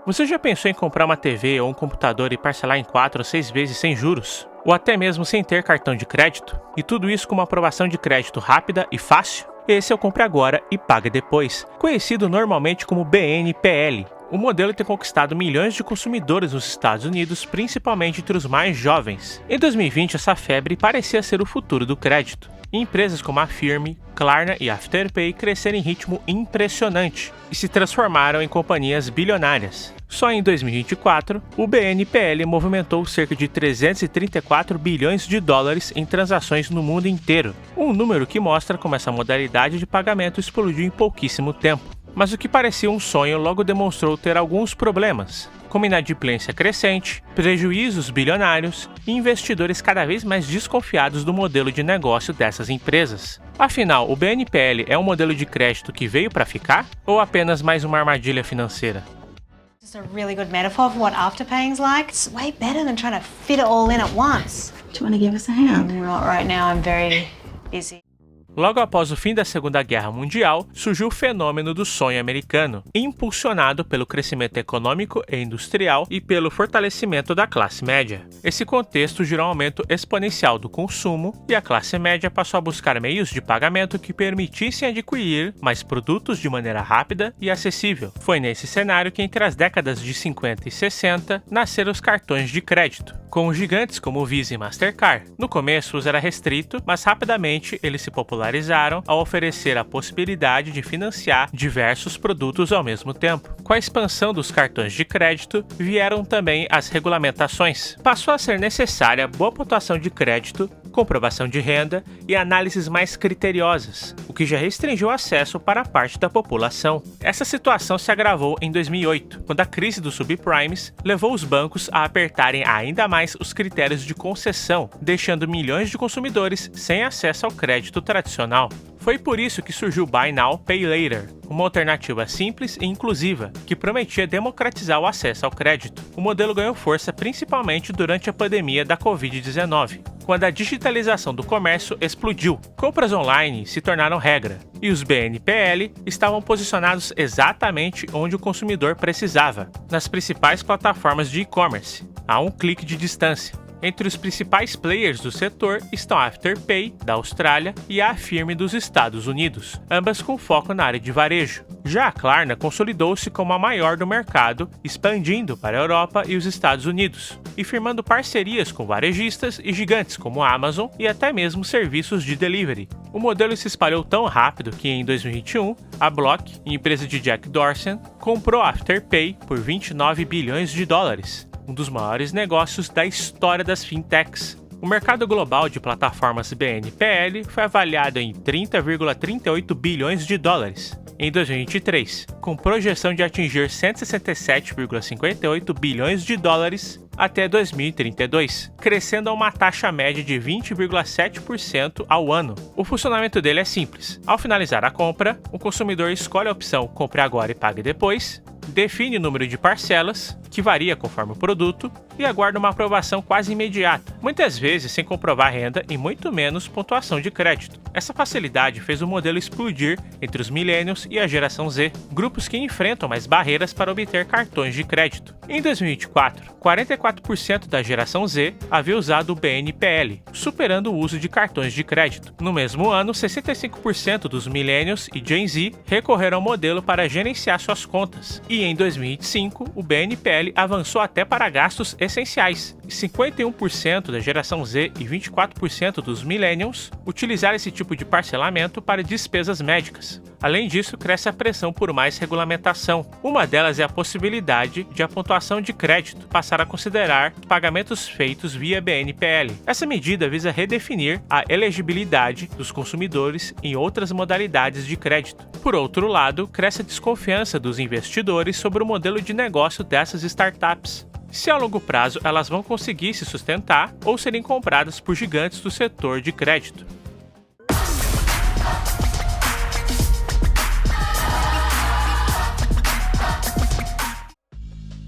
Você já pensou em comprar uma TV ou um computador e parcelar em 4 ou 6 vezes sem juros? Ou até mesmo sem ter cartão de crédito? E tudo isso com uma aprovação de crédito rápida e fácil? Esse é o Compre Agora e Pague Depois, conhecido normalmente como BNPL. O modelo tem conquistado milhões de consumidores nos Estados Unidos, principalmente entre os mais jovens. Em 2020, essa febre parecia ser o futuro do crédito. Empresas como a Firme, Klarna e Afterpay cresceram em ritmo impressionante e se transformaram em companhias bilionárias. Só em 2024, o BNPL movimentou cerca de 334 bilhões de dólares em transações no mundo inteiro, um número que mostra como essa modalidade de pagamento explodiu em pouquíssimo tempo. Mas o que parecia um sonho logo demonstrou ter alguns problemas, como inadimplência crescente, prejuízos bilionários e investidores cada vez mais desconfiados do modelo de negócio dessas empresas. Afinal, o BNPL é um modelo de crédito que veio para ficar ou apenas mais uma armadilha financeira? Just a really good metaphor of what afterpaying's like. It's way better than trying to fit it all in at once. Do you want to give us a hand? Not right now, I'm very busy. Logo após o fim da Segunda Guerra Mundial, surgiu o fenômeno do sonho americano, impulsionado pelo crescimento econômico e industrial e pelo fortalecimento da classe média. Esse contexto gerou um aumento exponencial do consumo e a classe média passou a buscar meios de pagamento que permitissem adquirir mais produtos de maneira rápida e acessível. Foi nesse cenário que, entre as décadas de 50 e 60, nasceram os cartões de crédito, com gigantes como Visa e Mastercard. No começo, o uso era restrito, mas rapidamente eles se popularizaram ao oferecer a possibilidade de financiar diversos produtos ao mesmo tempo. Com a expansão dos cartões de crédito, vieram também as regulamentações. Passou a ser necessária boa pontuação de crédito, comprovação de renda e análises mais criteriosas, o que já restringiu o acesso para parte da população. Essa situação se agravou em 2008, quando a crise dos subprimes levou os bancos a apertarem ainda mais os critérios de concessão, deixando milhões de consumidores sem acesso ao crédito tradicional. Foi por isso que surgiu o Buy Now, Pay Later, uma alternativa simples e inclusiva, que prometia democratizar o acesso ao crédito. O modelo ganhou força principalmente durante a pandemia da Covid-19, quando a digitalização do comércio explodiu. Compras online se tornaram regra, e os BNPL estavam posicionados exatamente onde o consumidor precisava, nas principais plataformas de e-commerce, a um clique de distância. Entre os principais players do setor estão a Afterpay, da Austrália, e a Firme dos Estados Unidos, ambas com foco na área de varejo. Já a Klarna consolidou-se como a maior do mercado, expandindo para a Europa e os Estados Unidos, e firmando parcerias com varejistas e gigantes como a Amazon e até mesmo serviços de delivery. O modelo se espalhou tão rápido que em 2021, a Block, empresa de Jack Dorsey, comprou a Afterpay por 29 bilhões de dólares. Um dos maiores negócios da história das fintechs. O mercado global de plataformas BNPL foi avaliado em 30,38 bilhões de dólares em 2023, com projeção de atingir 167,58 bilhões de dólares até 2032, crescendo a uma taxa média de 20,7% ao ano. O funcionamento dele é simples. Ao finalizar a compra, o consumidor escolhe a opção Compre Agora e Pague Depois, define o número de parcelas, que varia conforme o produto, e aguarda uma aprovação quase imediata, muitas vezes sem comprovar renda e muito menos pontuação de crédito. Essa facilidade fez o modelo explodir entre os millennials e a geração Z, grupos que enfrentam mais barreiras para obter cartões de crédito. Em 2024, 44% da geração Z havia usado o BNPL, superando o uso de cartões de crédito. No mesmo ano, 65% dos millennials e Gen Z recorreram ao modelo para gerenciar suas contas, e em 2025, o BNPL avançou até para gastos essenciais. 51% da geração Z e 24% dos millennials utilizaram esse tipo de parcelamento para despesas médicas. Além disso, cresce a pressão por mais regulamentação. Uma delas é a possibilidade de a pontuação de crédito passar a considerar pagamentos feitos via BNPL. Essa medida visa redefinir a elegibilidade dos consumidores em outras modalidades de crédito. Por outro lado, cresce a desconfiança dos investidores sobre o modelo de negócio dessas startups. Se a longo prazo elas vão conseguir se sustentar ou serem compradas por gigantes do setor de crédito.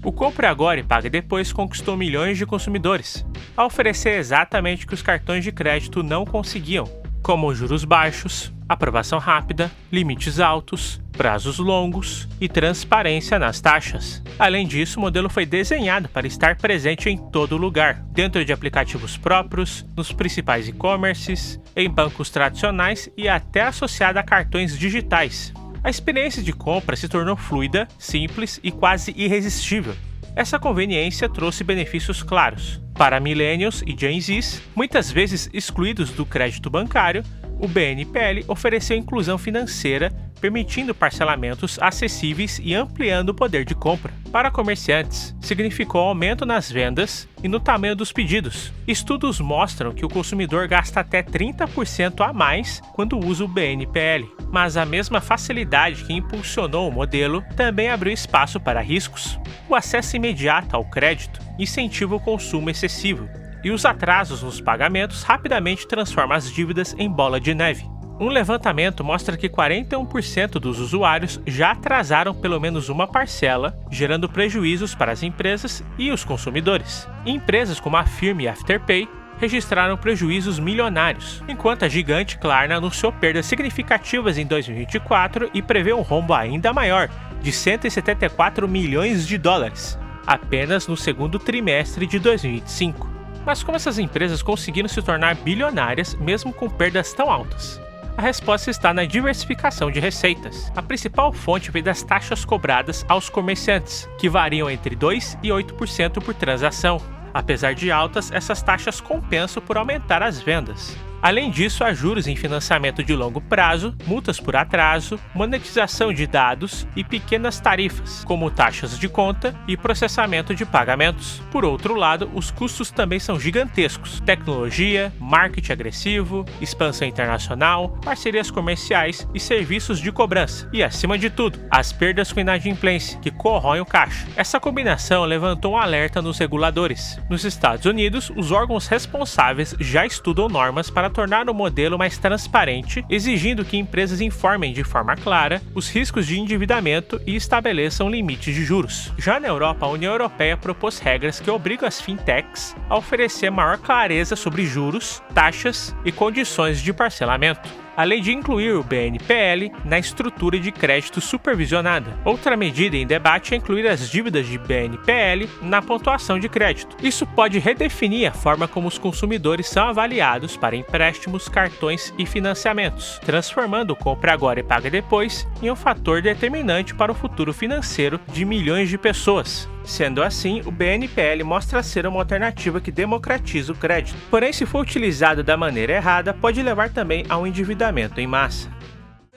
O Compre Agora e Pague Depois conquistou milhões de consumidores, ao oferecer exatamente o que os cartões de crédito não conseguiam: como juros baixos, aprovação rápida, limites altos, prazos longos e transparência nas taxas. Além disso, o modelo foi desenhado para estar presente em todo lugar, dentro de aplicativos próprios, nos principais e-commerces, em bancos tradicionais e até associado a cartões digitais. A experiência de compra se tornou fluida, simples e quase irresistível. Essa conveniência trouxe benefícios claros. Para millennials e Gen Zs, muitas vezes excluídos do crédito bancário, o BNPL ofereceu inclusão financeira, permitindo parcelamentos acessíveis e ampliando o poder de compra. Para comerciantes, significou aumento nas vendas e no tamanho dos pedidos. Estudos mostram que o consumidor gasta até 30% a mais quando usa o BNPL. Mas a mesma facilidade que impulsionou o modelo também abriu espaço para riscos. O acesso imediato ao crédito incentiva o consumo excessivo, e os atrasos nos pagamentos rapidamente transformam as dívidas em bola de neve. Um levantamento mostra que 41% dos usuários já atrasaram pelo menos uma parcela, gerando prejuízos para as empresas e os consumidores. Empresas como a Firme e Afterpay registraram prejuízos milionários, enquanto a gigante Klarna anunciou perdas significativas em 2024 e prevê um rombo ainda maior, de 174 milhões de dólares, apenas no segundo trimestre de 2025. Mas como essas empresas conseguiram se tornar bilionárias mesmo com perdas tão altas? A resposta está na diversificação de receitas. A principal fonte vem das taxas cobradas aos comerciantes, que variam entre 2% e 8% por transação. Apesar de altas, essas taxas compensam por aumentar as vendas. Além disso, há juros em financiamento de longo prazo, multas por atraso, monetização de dados e pequenas tarifas, como taxas de conta e processamento de pagamentos. Por outro lado, os custos também são gigantescos: tecnologia, marketing agressivo, expansão internacional, parcerias comerciais e serviços de cobrança. E, acima de tudo, as perdas com inadimplência, que corroem o caixa. Essa combinação levantou um alerta nos reguladores. Nos Estados Unidos, os órgãos responsáveis já estudam normas para tornar o modelo mais transparente, exigindo que empresas informem de forma clara os riscos de endividamento e estabeleçam limites de juros. Já na Europa, a União Europeia propôs regras que obrigam as fintechs a oferecer maior clareza sobre juros, taxas e condições de parcelamento, além de incluir o BNPL na estrutura de crédito supervisionada. Outra medida em debate é incluir as dívidas de BNPL na pontuação de crédito. Isso pode redefinir a forma como os consumidores são avaliados para empréstimos, cartões e financiamentos, transformando o compra agora e paga depois em um fator determinante para o futuro financeiro de milhões de pessoas. Sendo assim, o BNPL mostra ser uma alternativa que democratiza o crédito. Porém, se for utilizado da maneira errada, pode levar também a um endividamento em massa.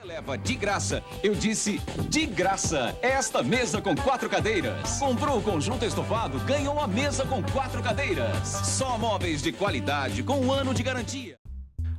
Leva de graça, eu disse de graça, esta mesa com 4 cadeiras. Comprou o conjunto estofado, ganhou uma mesa com 4 cadeiras. Só móveis de qualidade com 1 ano de garantia.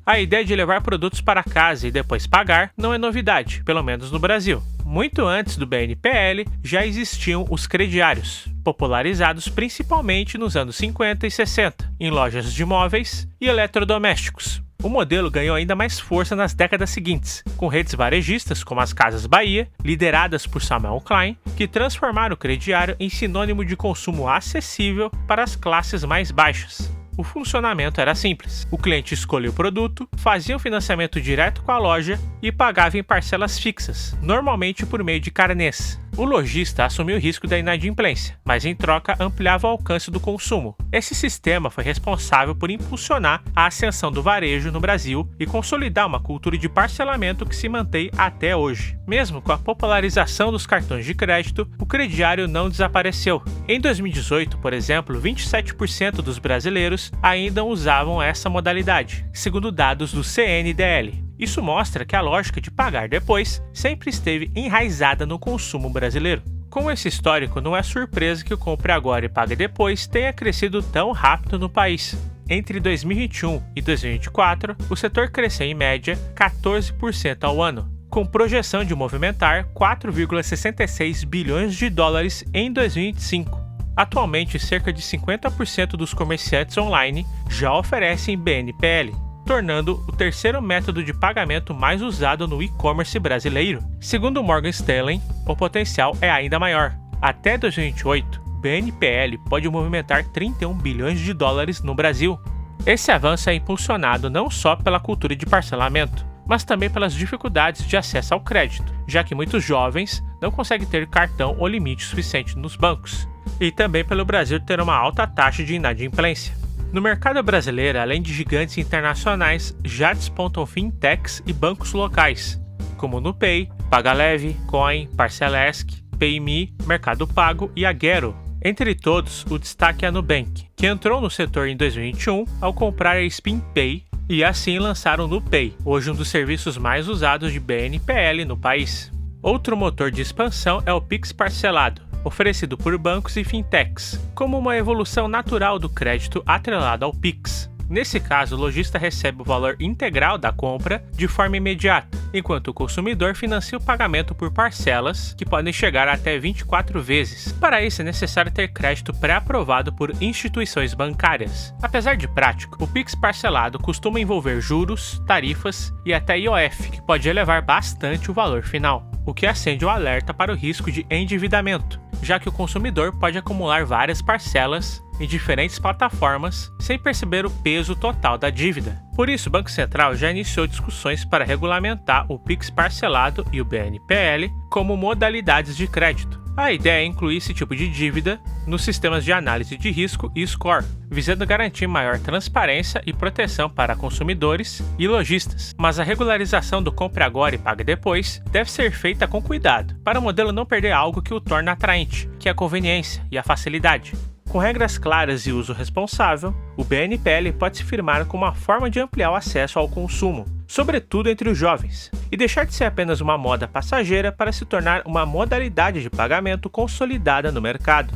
A ideia de levar produtos para casa e depois pagar não é novidade, pelo menos no Brasil. Muito antes do BNPL, já existiam os crediários, popularizados principalmente nos anos 50 e 60, em lojas de móveis e eletrodomésticos. O modelo ganhou ainda mais força nas décadas seguintes, com redes varejistas como as Casas Bahia, lideradas por Samuel Klein, que transformaram o crediário em sinônimo de consumo acessível para as classes mais baixas. O funcionamento era simples. O cliente escolhia o produto, fazia um financiamento direto com a loja e pagava em parcelas fixas, normalmente por meio de carnês. O lojista assumia o risco da inadimplência, mas em troca ampliava o alcance do consumo. Esse sistema foi responsável por impulsionar a ascensão do varejo no Brasil e consolidar uma cultura de parcelamento que se mantém até hoje. Mesmo com a popularização dos cartões de crédito, o crediário não desapareceu. Em 2018, por exemplo, 27% dos brasileiros ainda usavam essa modalidade, segundo dados do CNDL. Isso mostra que a lógica de pagar depois sempre esteve enraizada no consumo brasileiro. Com esse histórico, não é surpresa que o compre agora e pague depois tenha crescido tão rápido no país. Entre 2021 e 2024, o setor cresceu em média 14% ao ano, com projeção de movimentar 4,66 bilhões de dólares em 2025. Atualmente, cerca de 50% dos comerciantes online já oferecem BNPL, tornando o terceiro método de pagamento mais usado no e-commerce brasileiro. Segundo Morgan Stanley, o potencial é ainda maior. Até 2028, BNPL pode movimentar 31 bilhões de dólares no Brasil. Esse avanço é impulsionado não só pela cultura de parcelamento, mas também pelas dificuldades de acesso ao crédito, já que muitos jovens não conseguem ter cartão ou limite suficiente nos bancos, e também pelo Brasil ter uma alta taxa de inadimplência. No mercado brasileiro, além de gigantes internacionais, já despontam fintechs e bancos locais, como NuPay, PagaLeve, Coin, Parcelesc, PayMe, Mercado Pago e Agero. Entre todos, o destaque é a Nubank, que entrou no setor em 2021 ao comprar a SpinPay e assim lançar o NuPay, hoje um dos serviços mais usados de BNPL no país. Outro motor de expansão é o Pix parcelado, oferecido por bancos e fintechs, como uma evolução natural do crédito atrelado ao Pix. Nesse caso, o lojista recebe o valor integral da compra de forma imediata, enquanto o consumidor financia o pagamento por parcelas, que podem chegar até 24 vezes. Para isso, é necessário ter crédito pré-aprovado por instituições bancárias. Apesar de prático, o Pix parcelado costuma envolver juros, tarifas e até IOF, que pode elevar bastante o valor final, o que acende o alerta para o risco de endividamento, já que o consumidor pode acumular várias parcelas em diferentes plataformas sem perceber o peso total da dívida. Por isso, o Banco Central já iniciou discussões para regulamentar o Pix parcelado e o BNPL como modalidades de crédito. A ideia é incluir esse tipo de dívida nos sistemas de análise de risco e score, visando garantir maior transparência e proteção para consumidores e lojistas. Mas a regularização do compre agora e pague depois deve ser feita com cuidado, para o modelo não perder algo que o torna atraente, que é a conveniência e a facilidade. Com regras claras e uso responsável, o BNPL pode se firmar como uma forma de ampliar o acesso ao consumo, sobretudo entre os jovens, e deixar de ser apenas uma moda passageira para se tornar uma modalidade de pagamento consolidada no mercado.